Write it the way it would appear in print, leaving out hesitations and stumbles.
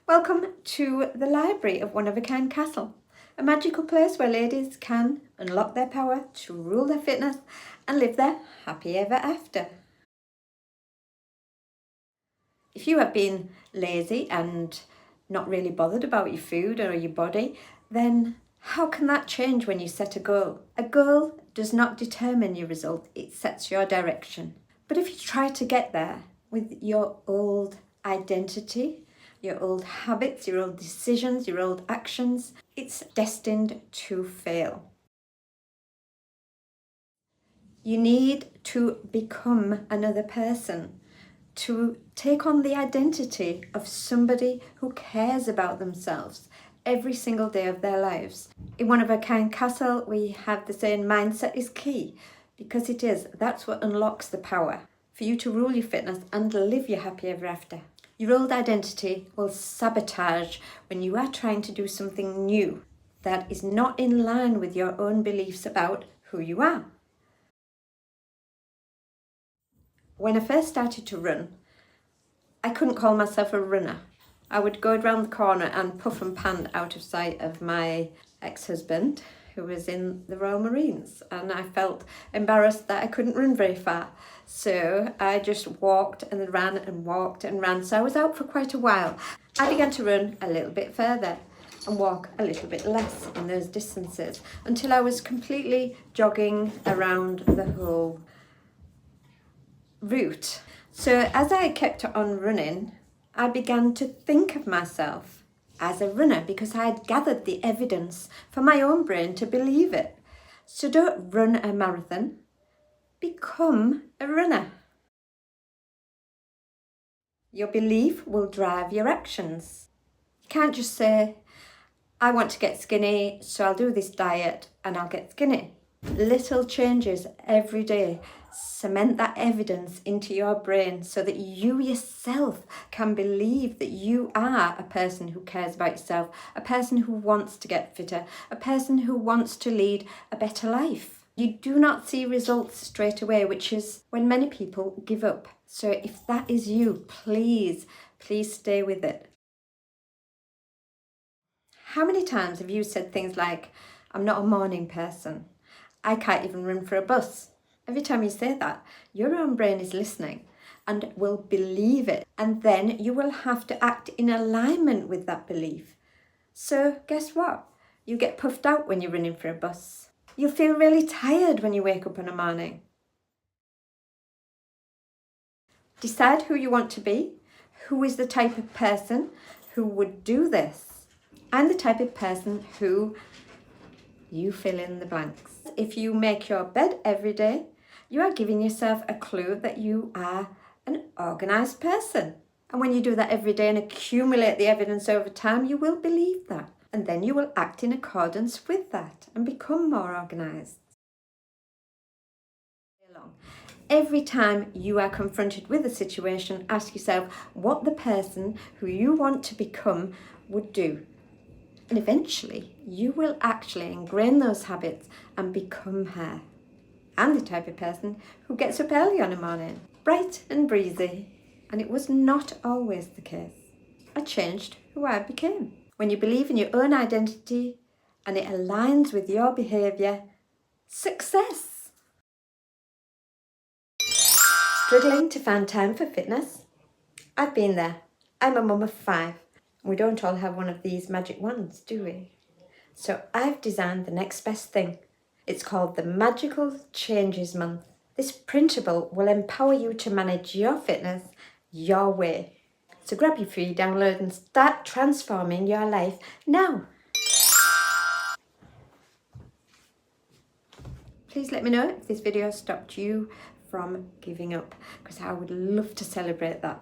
Welcome to the library of One-of-a-Kind Castle, a magical place where ladies can unlock their power to rule their fitness and live their happy ever after. If you have been lazy and not really bothered about your food or your body, then how can that change when you set a goal? A goal does not determine your result, it sets your direction. But if you try to get there with your old identity, your old habits, your old decisions, your old actions, it's destined to fail. You need to become another person, to take on the identity of somebody who cares about themselves every single day of their lives. In One-of-a-Kind Castle, we have the saying, mindset is key, because it is. That's what unlocks the power for you to rule your fitness and live your happy ever after. Your old identity will sabotage when you are trying to do something new that is not in line with your own beliefs about who you are. When I first started to run, I couldn't call myself a runner. I would go around the corner and puff and pant out of sight of my ex-husband, who was in the Royal Marines, and I felt embarrassed that I couldn't run very far. So I just walked and ran and walked and ran. So I was out for quite a while. I began to run a little bit further and walk a little bit less in those distances until I was completely jogging around the whole route. So as I kept on running, I began to think of myself as a runner because I had gathered the evidence for my own brain to believe it. So don't run a marathon, become a runner. Your belief will drive your actions. You can't just say, I want to get skinny, so I'll do this diet and I'll get skinny. Little changes every day cement that evidence into your brain so that you yourself can believe that you are a person who cares about yourself, a person who wants to get fitter, a person who wants to lead a better life. You do not see results straight away, which is when many people give up. So if that is you, please stay with it. How many times have you said things like, I'm not a morning person, I can't even run for a bus? Every time you say that, your own brain is listening and will believe it. And then you will have to act in alignment with that belief. So guess what? You get puffed out when you're running for a bus. You'll feel really tired when you wake up in the morning. Decide who you want to be. Who is the type of person who would do this? I'm the type of person who you fill in the blanks. If you make your bed every day, you are giving yourself a clue that you are an organised person. And when you do that every day and accumulate the evidence over time, you will believe that. And then you will act in accordance with that and become more organised. Every time you are confronted with a situation, ask yourself what the person who you want to become would do. And eventually, you will actually ingrain those habits and become her. I'm the type of person who gets up early on a morning, bright and breezy, and it was not always the case. I changed who I became. When you believe in your own identity and it aligns with your behaviour, success. Struggling to find time for fitness? I've been there. I'm a mum of 5. We don't all have one of these magic wands, do we? So I've designed the next best thing. It's called the Magical Changes Month. This printable will empower you to manage your fitness your way. So grab your free download and start transforming your life now. Please let me know if this video stopped you from giving up, because I would love to celebrate that.